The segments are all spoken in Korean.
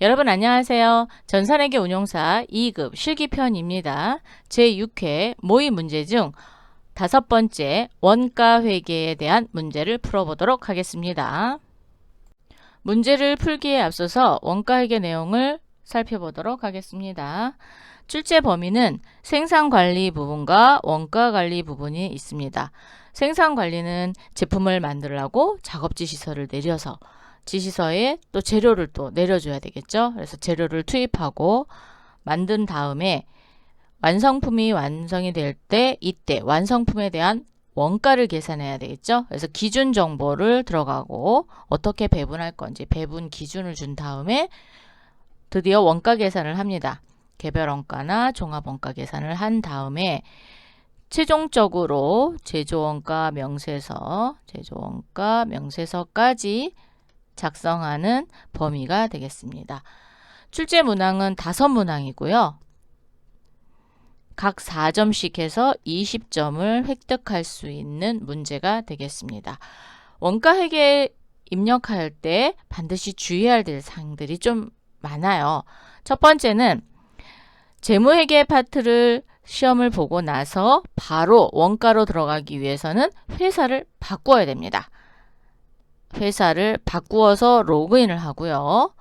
여러분 안녕하세요. 전산회계 운용사 2급 실기편입니다. 제6회 모의 문제 중 5번째 원가 회계에 대한 문제를 풀어보도록 하겠습니다. 문제를 풀기에 앞서서 원가 회계 내용을 살펴보도록 하겠습니다. 출제 범위는 생산관리 부분과 원가관리 부분이 있습니다. 생산관리는 제품을 만들라고 작업지시서를 내려서 지시서에 또 재료를 또 내려줘야 되겠죠. 그래서 재료를 투입하고 만든 다음에 완성품이 완성이 될 때 이때 완성품에 대한 원가를 계산해야 되겠죠. 그래서 기준 정보를 들어가고 어떻게 배분할 건지 배분 기준을 준 다음에 드디어 원가 계산을 합니다. 개별 원가나 종합 원가 계산을 한 다음에 최종적으로 제조원가 명세서까지 작성하는 범위가 되겠습니다. 출제 문항은 5문항이고요. 각 4점씩 해서 20점을 획득할 수 있는 문제가 되겠습니다. 원가 회계 입력할 때 반드시 주의해야 될 사항들이 좀 많아요. 첫 번째는 재무회계 파트를 시험을 보고 나서 바로 원가로 들어가기 위해서는 회사를 바꾸어야 됩니다. 회사를 바꾸어서 로그인을 하고요.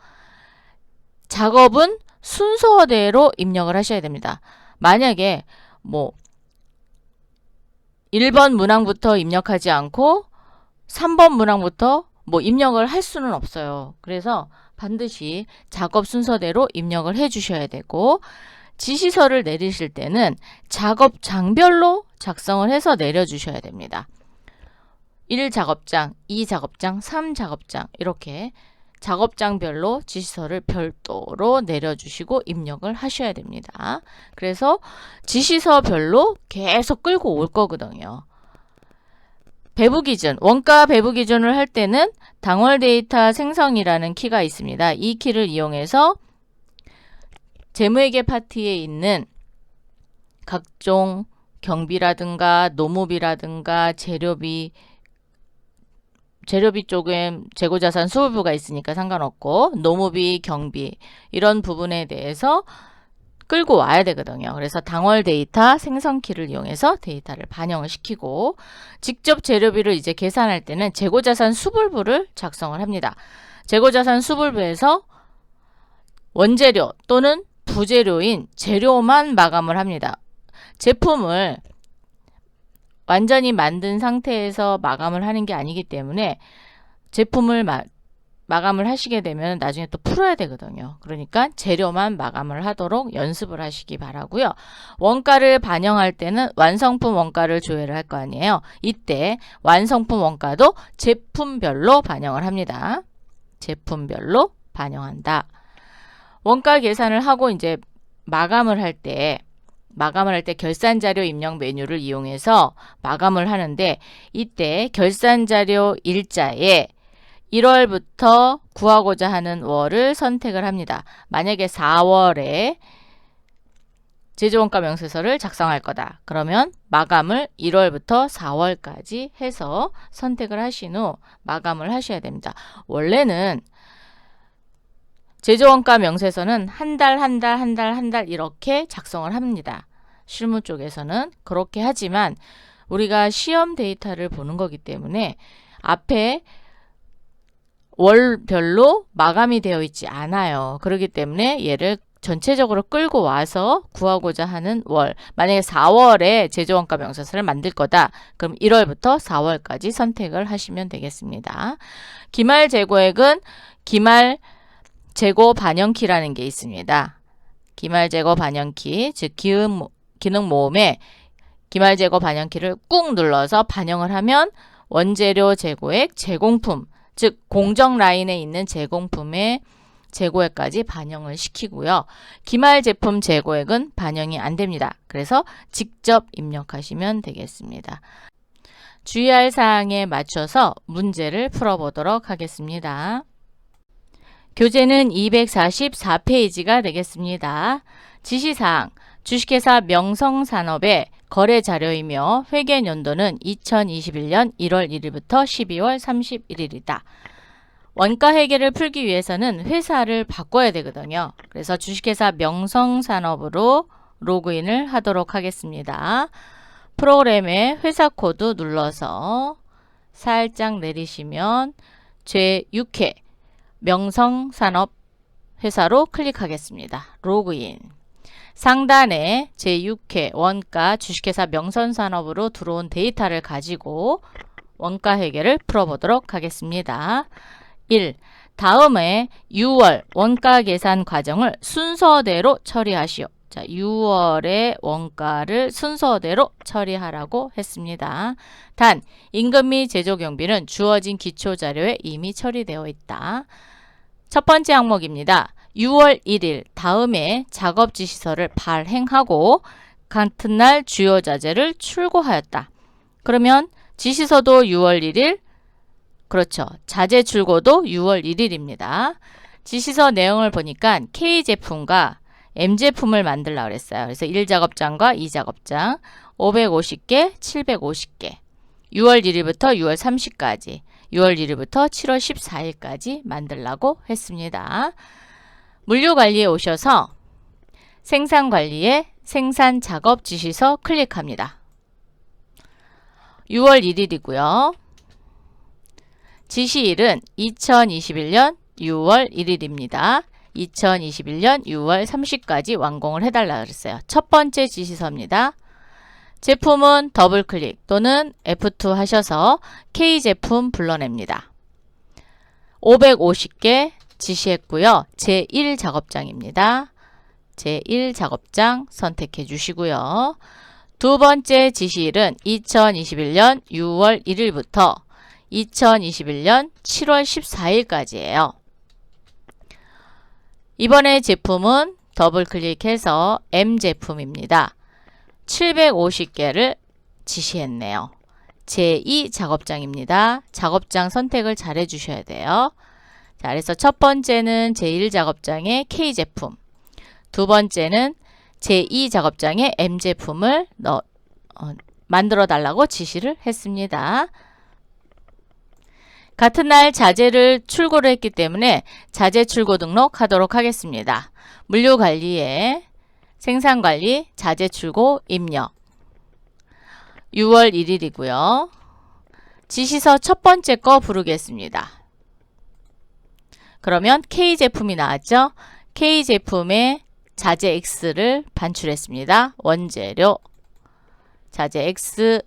작업은 순서대로 입력을 하셔야 됩니다. 만약에 1번 문항부터 입력하지 않고 3번 문항부터 입력을 할 수는 없어요. 그래서 반드시 작업 순서대로 입력을 해 주셔야 되고 지시서를 내리실 때는 작업장별로 작성을 해서 내려주셔야 됩니다. 1작업장, 2작업장, 3작업장 이렇게 작업장별로 지시서를 별도로 내려주시고 입력을 하셔야 됩니다. 그래서 지시서별로 계속 끌고 올 거거든요. 배부 기준, 원가 배부 기준을 할 때는 당월 데이터 생성이라는 키가 있습니다. 이 키를 이용해서 재무회계 파트에 있는 각종 경비라든가 노무비라든가 재료비 쪽엔 재고자산 수불부가 있으니까 상관없고 노무비, 경비 이런 부분에 대해서 끌고 와야 되거든요. 그래서 당월 데이터 생성키를 이용해서 데이터를 반영을 시키고 직접 재료비를 이제 계산할 때는 재고자산 수불부를 작성을 합니다. 재고자산 수불부에서 원재료 또는 부재료인 재료만 마감을 합니다. 제품을 완전히 만든 상태에서 마감을 하는 게 아니기 때문에 제품을 마감을 하시게 되면 나중에 또 풀어야 되거든요. 그러니까 재료만 마감을 하도록 연습을 하시기 바라고요. 원가를 반영할 때는 완성품 원가를 조회를 할 거 아니에요. 이때 완성품 원가도 제품별로 반영을 합니다. 제품별로 반영한다. 원가 계산을 하고 이제 마감을 할 때 결산자료 입력 메뉴를 이용해서 마감을 하는데 이때 결산자료 일자에 1월부터 구하고자 하는 월을 선택을 합니다. 만약에 4월에 제조원가 명세서를 작성할 거다. 그러면 마감을 1월부터 4월까지 해서 선택을 하신 후 마감을 하셔야 됩니다. 원래는 제조원가 명세서는 한 달 이렇게 작성을 합니다. 실무 쪽에서는 그렇게 하지만 우리가 시험 데이터를 보는 거기 때문에 앞에 월별로 마감이 되어 있지 않아요. 그렇기 때문에 얘를 전체적으로 끌고 와서 구하고자 하는 월, 만약에 4월에 제조원가 명세서를 만들 거다. 그럼 1월부터 4월까지 선택을 하시면 되겠습니다. 기말 재고액은 기말 재고 반영키라는 게 있습니다. 기말 재고 반영키, 즉 기능 모음에 기말 재고 반영키를 꾹 눌러서 반영을 하면 원재료 재고액, 제공품, 즉 공정 라인에 있는 제공품의 재고액까지 반영을 시키고요. 기말 제품 재고액은 반영이 안 됩니다. 그래서 직접 입력하시면 되겠습니다. 주의할 사항에 맞춰서 문제를 풀어보도록 하겠습니다. 교재는 244페이지가 되겠습니다. 지시사항, 주식회사 명성산업의 거래 자료이며 회계연도는 2021년 1월 1일부터 12월 31일이다. 원가 회계를 풀기 위해서는 회사를 바꿔야 되거든요. 그래서 주식회사 명성산업으로 로그인을 하도록 하겠습니다. 프로그램에 회사 코드 눌러서 살짝 내리시면 제6회 명성산업 회사로 클릭하겠습니다. 로그인. 상단에 제6회 원가 주식회사 명성산업으로 들어온 데이터를 가지고 원가 회계를 풀어보도록 하겠습니다. 1. 다음에 6월 원가 계산 과정을 순서대로 처리하시오. 자, 6월의 원가를 순서대로 처리하라고 했습니다. 단, 임금 및 제조 경비는 주어진 기초 자료에 이미 처리되어 있다. 첫 번째 항목입니다. 6월 1일 다음에 작업 지시서를 발행하고 같은 날 주요 자재를 출고하였다. 그러면 지시서도 6월 1일, 그렇죠. 자재 출고도 6월 1일입니다. 지시서 내용을 보니까 K제품과 M제품을 만들려고 그랬어요. 그래서 1작업장과 2작업장 550개, 750개 6월 1일부터 6월 30일까지 6월 1일부터 7월 14일까지 만들라고 했습니다. 물류관리에 오셔서 생산관리에 생산작업 지시서 클릭합니다. 6월 1일이고요. 지시일은 2021년 6월 1일입니다. 2021년 6월 30일까지 완공을 해달라 그랬어요. 첫 번째 지시서입니다. 제품은 더블클릭 또는 F2 하셔서 K제품 불러냅니다. 550개 지시했고요. 제1작업장입니다. 제1작업장 선택해 주시고요. 두 번째 지시일은 2021년 6월 1일부터 2021년 7월 14일까지예요. 이번에 제품은 더블클릭해서 M제품입니다. 750개를 지시했네요. 제2작업장입니다. 작업장 선택을 잘 해주셔야 돼요. 자, 그래서 첫 번째는 제1작업장의 K제품, 두 번째는 제2작업장의 M제품을 만들어 달라고 지시를 했습니다. 같은 날 자재를 출고를 했기 때문에 자재 출고 등록하도록 하겠습니다. 물류관리에 생산관리, 자재 출고 입력 6월 1일이고요. 지시서 첫 번째 거 부르겠습니다. 그러면 K제품이 나왔죠? K제품의 자재 X를 반출했습니다. 원재료 자재 X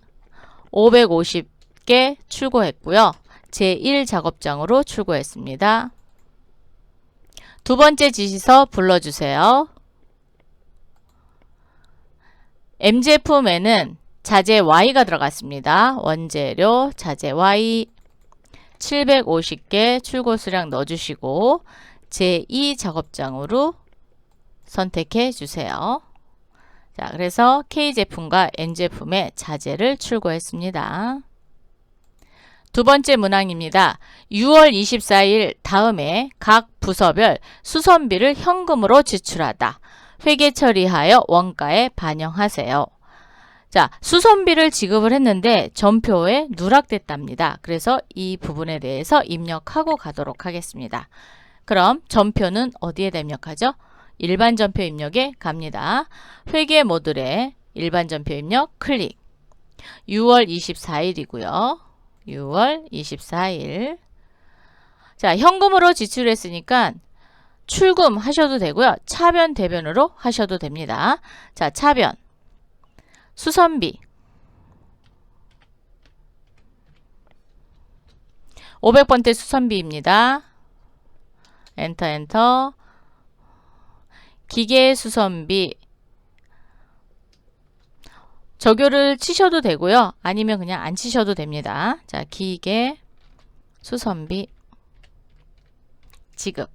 550개 출고했고요. 제1작업장으로 출고했습니다. 두 번째 지시서 불러주세요. M제품에는 자재 Y가 들어갔습니다. 원재료 자재 Y 750개 출고 수량 넣어주시고 제2작업장으로 선택해 주세요. 자, 그래서 K제품과 N제품의 자재를 출고했습니다. 두 번째 문항입니다. 6월 24일 다음에 각 부서별 수선비를 현금으로 지출하다. 회계 처리하여 원가에 반영하세요. 자, 수선비를 지급을 했는데 전표에 누락됐답니다. 그래서 이 부분에 대해서 입력하고 가도록 하겠습니다. 그럼 전표는 어디에 입력하죠? 일반 전표 입력에 갑니다. 회계 모듈에 일반 전표 입력 클릭. 6월 24일이고요. 6월 24일. 자, 현금으로 지출했으니까 출금 하셔도 되고요. 차변 대변으로 하셔도 됩니다. 자, 차변. 수선비. 500번대 수선비입니다. 엔터 엔터. 기계 수선비. 적요를 치셔도 되고요. 아니면 그냥 안 치셔도 됩니다. 자, 기계 수선비 지급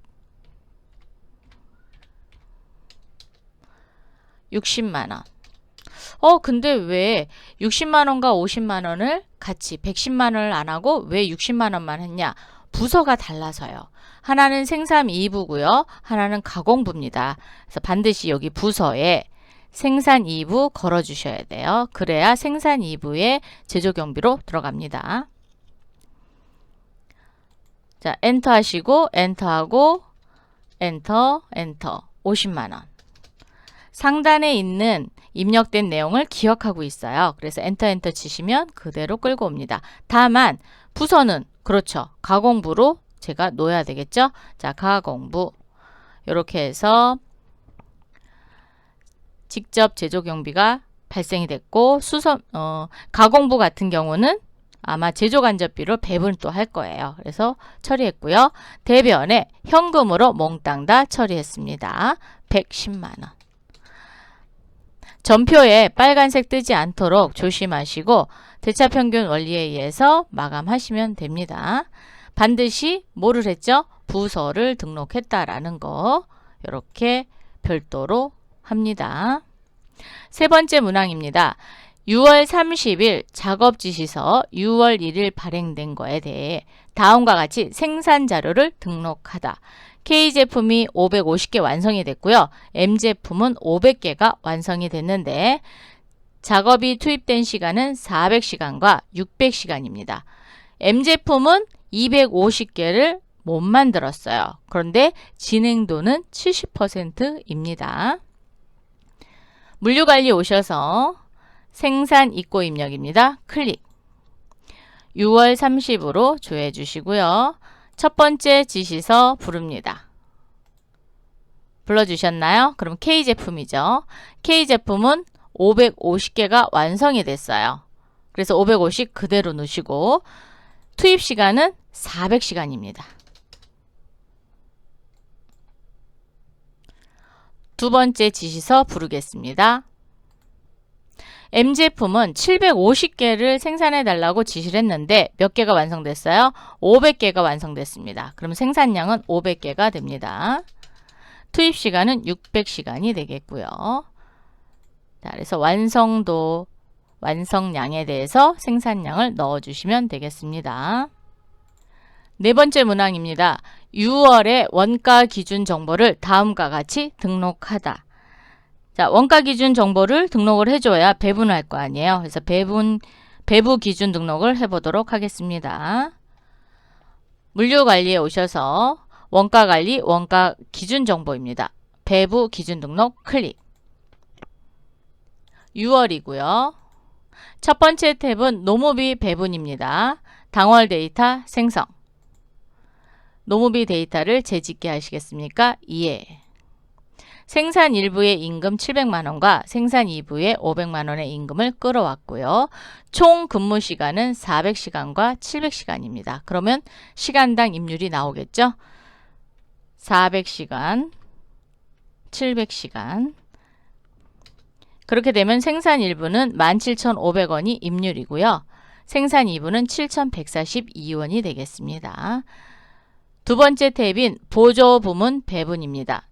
60만원. 근데 왜 60만원과 50만원을 같이 110만원을 안 하고 왜 60만원만 했냐? 부서가 달라서요. 하나는 생산 2부고요. 하나는 가공부입니다. 그래서 반드시 여기 부서에 생산 2부 걸어주셔야 돼요. 그래야 생산 2부에 제조 경비로 들어갑니다. 자, 엔터 하시고 엔터하고 엔터 50만원. 상단에 있는 입력된 내용을 기억하고 있어요. 그래서 엔터 치시면 그대로 끌고 옵니다. 다만 부서는 그렇죠. 가공부로 제가 놓아야 되겠죠. 자, 가공부 이렇게 해서 직접 제조 경비가 발생이 됐고 가공부 같은 경우는 아마 제조 간접비로 배분 또 할 거예요. 그래서 처리했고요. 대변에 현금으로 몽땅 다 처리했습니다. 110만원. 전표에 빨간색 뜨지 않도록 조심하시고 대차평균 원리에 의해서 마감하시면 됩니다. 반드시 뭐를 했죠? 부서를 등록했다라는 거 이렇게 별도로 합니다. 세 번째 문항입니다. 6월 30일 작업지시서 6월 1일 발행된 거에 대해 다음과 같이 생산자료를 등록하다. K제품이 550개 완성이 됐고요. M제품은 500개가 완성이 됐는데 작업이 투입된 시간은 400시간과 600시간입니다. M제품은 250개를 못 만들었어요. 그런데 진행도는 70%입니다. 물류관리 오셔서 생산 입고 입력입니다. 클릭. 6월 30으로 조회해 주시고요. 첫 번째 지시서 부릅니다. 불러주셨나요? 그럼 K제품이죠. K제품은 550개가 완성이 됐어요. 그래서 550 그대로 넣으시고 투입 시간은 400시간입니다. 두 번째 지시서 부르겠습니다. M제품은 750개를 생산해 달라고 지시를 했는데 몇 개가 완성됐어요? 500개가 완성됐습니다. 그럼 생산량은 500개가 됩니다. 투입 시간은 600시간이 되겠고요. 자, 그래서 완성도, 완성량에 대해서 생산량을 넣어주시면 되겠습니다. 네 번째 문항입니다. 6월의 원가 기준 정보를 다음과 같이 등록하다. 자, 원가 기준 정보를 등록을 해줘야 배분을 할 거 아니에요. 그래서 배부 기준 등록을 해보도록 하겠습니다. 물류관리에 오셔서 원가관리, 원가 기준 정보입니다. 배부 기준 등록 클릭. 6월이고요. 첫 번째 탭은 노무비 배분입니다. 당월 데이터 생성. 노무비 데이터를 재짓게 하시겠습니까? 예. 생산 1부의 임금 700만원과 생산 2부의 500만원의 임금을 끌어왔고요. 총 근무 시간은 400시간과 700시간입니다. 그러면 시간당 임률이 나오겠죠? 400시간, 700시간. 그렇게 되면 생산 1부는 17,500원이 임률이고요. 생산 2부는 7,142원이 되겠습니다. 두 번째 탭인 보조 부문 배분입니다.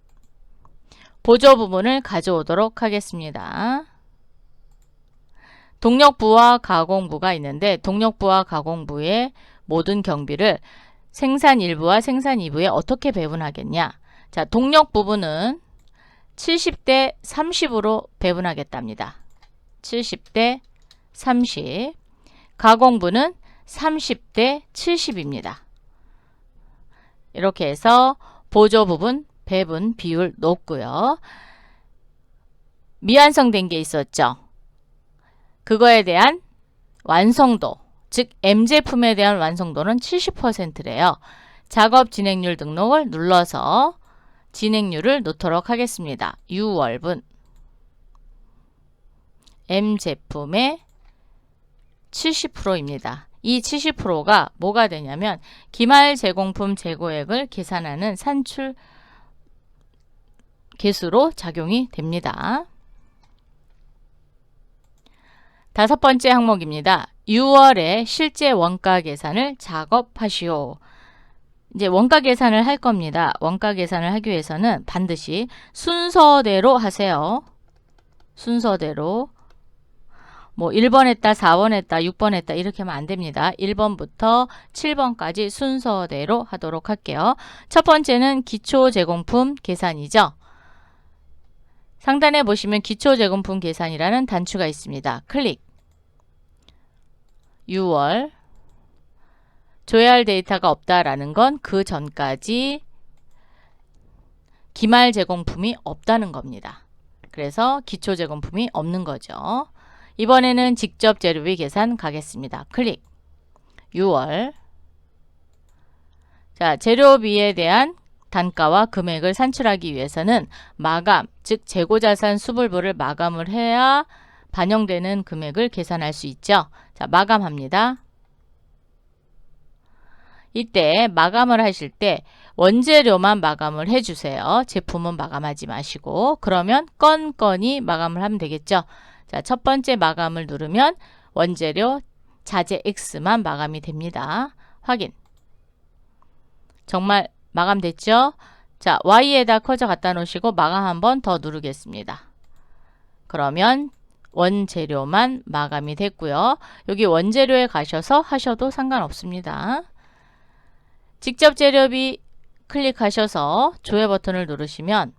보조 부분을 가져오도록 하겠습니다. 동력부와 가공부가 있는데 동력부와 가공부의 모든 경비를 생산 1부와 생산 2부에 어떻게 배분하겠냐? 자, 동력 부분은 70대 30으로 배분하겠답니다. 70대 30. 가공부는 30대 70입니다. 이렇게 해서 보조 부분 배분 비율 높고요. 미완성된 게 있었죠. 그거에 대한 완성도, 즉 M제품에 대한 완성도는 70%래요. 작업 진행률 등록을 눌러서 진행률을 놓도록 하겠습니다. 6월분 M제품의 70%입니다. 이 70%가 뭐가 되냐면 기말 제공품 재고액을 계산하는 산출 개수로 작용이 됩니다. 다섯 번째 항목입니다. 6월에 실제 원가 계산을 작업하시오. 이제 원가 계산을 할 겁니다. 원가 계산을 하기 위해서는 반드시 순서대로 하세요. 순서대로. 뭐 1번 했다, 4번 했다, 6번 했다 이렇게 하면 안 됩니다. 1번부터 7번까지 순서대로 하도록 할게요. 첫 번째는 기초제공품 계산이죠. 상단에 보시면 기초제공품 계산이라는 단추가 있습니다. 클릭. 6월 조회할 데이터가 없다라는 건 그 전까지 기말 제공품이 없다는 겁니다. 그래서 기초 제공품이 없는 거죠. 이번에는 직접 재료비 계산 가겠습니다. 클릭. 6월. 자, 재료비에 대한 단가와 금액을 산출하기 위해서는 마감, 즉 재고자산 수불부를 마감을 해야 반영되는 금액을 계산할 수 있죠. 자, 마감합니다. 이때 마감을 하실 때 원재료만 마감을 해주세요. 제품은 마감하지 마시고. 그러면 건건이 마감을 하면 되겠죠. 자, 첫 번째 마감을 누르면 원재료 자재 X만 마감이 됩니다. 확인. 정말 마감됐죠? 자, Y에다 커져 갖다 놓으시고 마감 한 번 더 누르겠습니다. 그러면 원재료만 마감이 됐고요. 여기 원재료에 가셔서 하셔도 상관없습니다. 직접 재료비 클릭하셔서 조회 버튼을 누르시면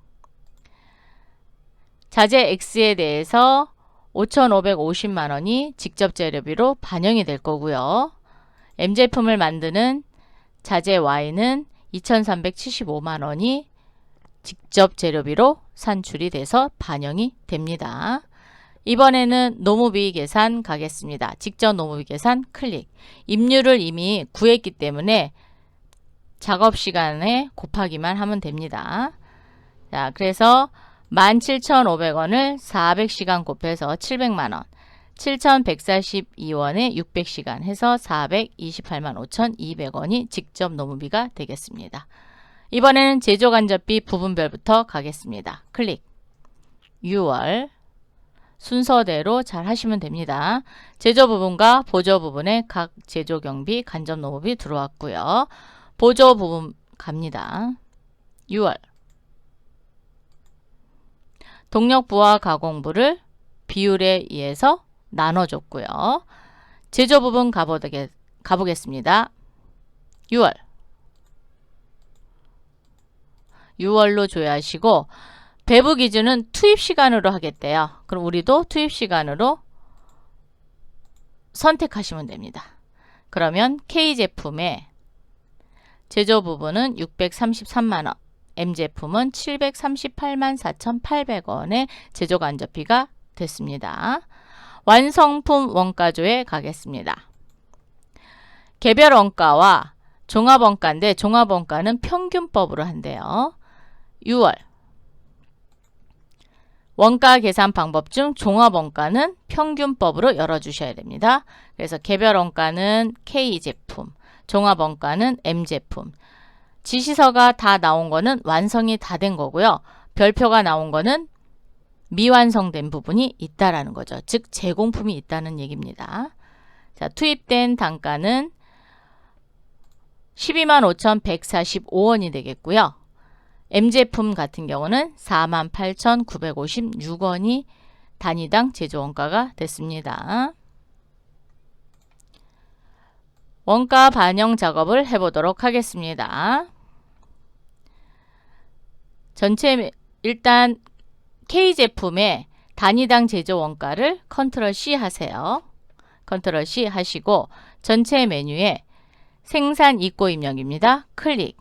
자재 X에 대해서 5,550만 원이 직접 재료비로 반영이 될 거고요. M제품을 만드는 자재 Y는 2,375만 원이 직접 재료비로 산출이 돼서 반영이 됩니다. 이번에는 노무비 계산 가겠습니다. 직접 노무비 계산 클릭. 임률을 이미 구했기 때문에 작업 시간에 곱하기만 하면 됩니다. 자, 그래서 17,500원을 400시간 곱해서 700만원, 7,142원에 600시간 해서 428만 5,200원이 직접 노무비가 되겠습니다. 이번에는 제조간접비 부분별부터 가겠습니다. 클릭. 6월. 순서대로 잘 하시면 됩니다. 제조 부분과 보조 부분에 각 제조 경비, 간접 노무비 들어왔고요. 보조 부분 갑니다. 6월. 동력부와 가공부를 비율에 의해서 나눠줬고요. 제조 부분 가보겠습니다. 6월. 6월로 조회하시고 배부 기준은 투입 시간으로 하겠대요. 그럼 우리도 투입 시간으로 선택하시면 됩니다. 그러면 K제품의 제조 부분은 633만원, M제품은 738만 4,800원의 제조 간접비가 됐습니다. 완성품 원가조에 가겠습니다. 개별 원가와 종합 원가인데 종합 원가는 평균법으로 한대요. 6월. 원가 계산 방법 중 종합 원가는 평균법으로 열어주셔야 됩니다. 그래서 개별 원가는 K제품, 종합 원가는 M제품. 지시서가 다 나온 거는 완성이 다 된 거고요. 별표가 나온 거는 미완성된 부분이 있다라는 거죠. 즉 제공품이 있다는 얘기입니다. 자, 투입된 단가는 125,145원이 되겠고요. M제품 같은 경우는 48,956원이 단위당 제조원가가 됐습니다. 원가 반영 작업을 해보도록 하겠습니다. 전체 일단 K제품의 단위당 제조 원가를 컨트롤 C 하세요. 컨트롤 C 하시고 전체 메뉴에 생산 입고 입력입니다. 클릭.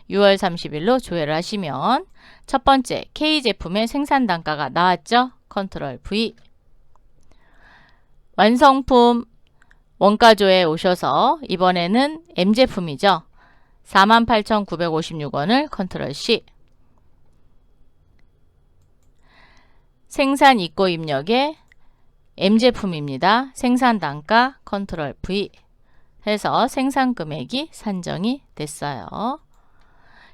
6월 30일로 조회를 하시면 첫 번째 K제품의 생산 단가가 나왔죠? 컨트롤 V. 완성품 원가조에 오셔서 이번에는 M제품이죠. 48,956원을 컨트롤 C. 생산 입고 입력의 M제품입니다. 생산 단가 컨트롤 V 해서 생산 금액이 산정이 됐어요.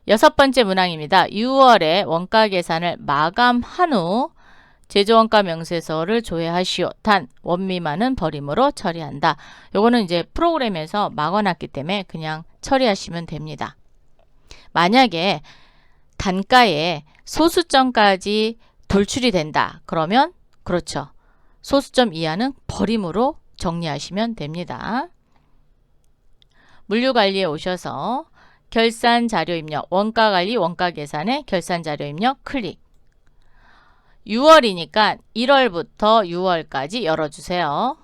여섯 번째 문항입니다. 6월에 원가 계산을 마감한 후 제조원가 명세서를 조회하시오. 단 원미만은 버림으로 처리한다. 요거는 이제 프로그램에서 막아놨기 때문에 그냥 처리하시면 됩니다. 만약에 단가에 소수점까지 돌출이 된다. 그러면 그렇죠. 소수점 이하는 버림으로 정리하시면 됩니다. 물류관리에 오셔서 결산 자료 입력, 원가관리, 원가계산에 결산 자료 입력 클릭. 6월이니까 1월부터 6월까지 열어주세요.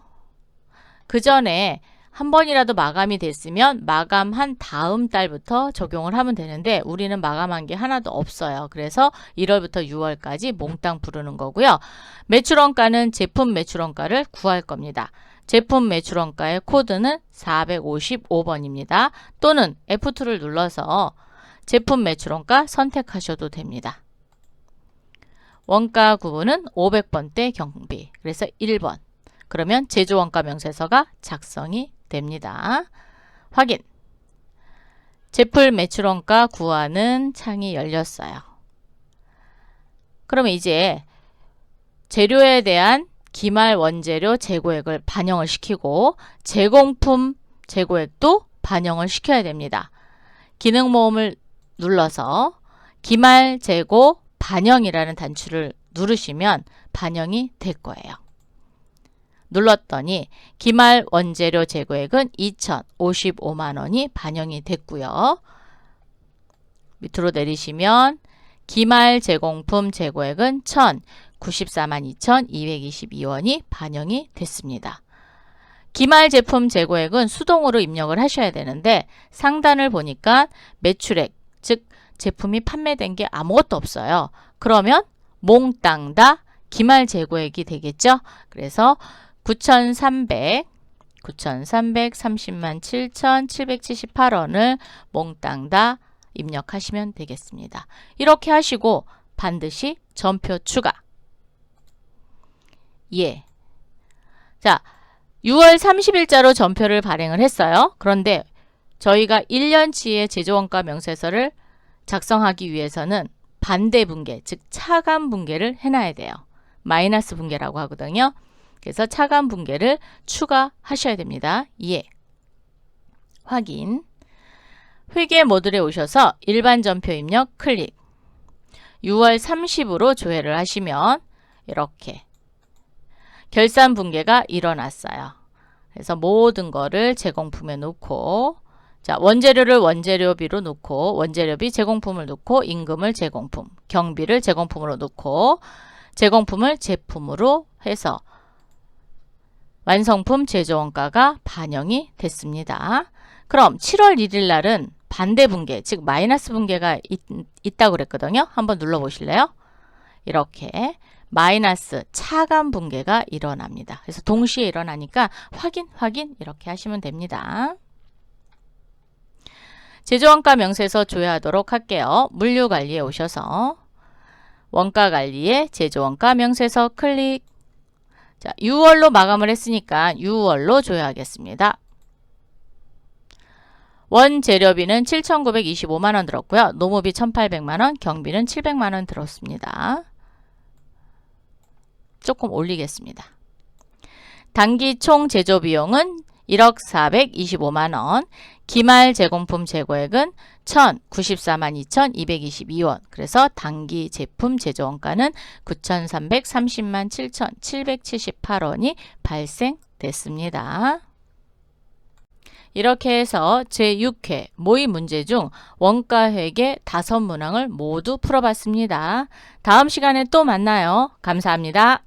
그 전에 한 번이라도 마감이 됐으면 마감한 다음 달부터 적용을 하면 되는데 우리는 마감한 게 하나도 없어요. 그래서 1월부터 6월까지 몽땅 부르는 거고요. 매출원가는 제품 매출원가를 구할 겁니다. 제품 매출원가의 코드는 455번입니다. 또는 F2를 눌러서 제품 매출원가 선택하셔도 됩니다. 원가 구분은 500번대 경비. 그래서 1번. 그러면 제조원가 명세서가 작성이 됩니다. 확인. 제품 매출원가 구하는 창이 열렸어요. 그러면 이제 재료에 대한 기말 원재료 재고액을 반영을 시키고 제공품 재고액도 반영을 시켜야 됩니다. 기능 모음을 눌러서 기말 재고 반영이라는 단추를 누르시면 반영이 될 거예요. 눌렀더니 기말 원재료 재고액은 2,055만 원이 반영이 됐고요. 밑으로 내리시면 기말 제공품 재고액은 1,094만 2,222원이 반영이 됐습니다. 기말 제품 재고액은 수동으로 입력을 하셔야 되는데 상단을 보니까 매출액, 즉 제품이 판매된 게 아무것도 없어요. 그러면 몽땅 다 기말 재고액이 되겠죠. 그래서 9,330만 7,778원을 몽땅 다 입력하시면 되겠습니다. 이렇게 하시고 반드시 전표 추가. 예. 자, 6월 30일자로 전표를 발행을 했어요. 그런데 저희가 1년치의 제조원가 명세서를 작성하기 위해서는 반대 분계, 즉 차감 분계를 해놔야 돼요. 마이너스 분계라고 하거든요. 그래서 차감 분계를 추가하셔야 됩니다. 예. 확인. 회계 모듈에 오셔서 일반 전표 입력 클릭. 6월 30으로 조회를 하시면 이렇게 결산 분계가 일어났어요. 그래서 모든 거를 제공품에 놓고 자, 원재료를 원재료비로 놓고 원재료비 제공품을 놓고 임금을 제공품, 경비를 제공품으로 놓고 제공품을 제품으로 해서 완성품 제조원가가 반영이 됐습니다. 그럼 7월 1일 날은 반대 분계, 즉 마이너스 분계가 있다고 그랬거든요. 한번 눌러보실래요? 이렇게 마이너스 차감 분계가 일어납니다. 그래서 동시에 일어나니까 확인 이렇게 하시면 됩니다. 제조원가 명세서 조회하도록 할게요. 물류관리에 오셔서 원가관리에 제조원가 명세서 클릭. 자, 6월로 마감을 했으니까 6월로 조회하겠습니다. 원재료비는 7,925만 원 들었고요. 노무비 1,800만 원, 경비는 700만 원 들었습니다. 조금 올리겠습니다. 단기 총 제조 비용은 1억 425만 원, 기말 제공품 재고액은 1,094만 2,222원. 그래서 단기 제품 제조원가는 9,330만 7,778원이 발생됐습니다. 이렇게 해서 제6회 모의 문제 중 원가회계 5문항을 모두 풀어봤습니다. 다음 시간에 또 만나요. 감사합니다.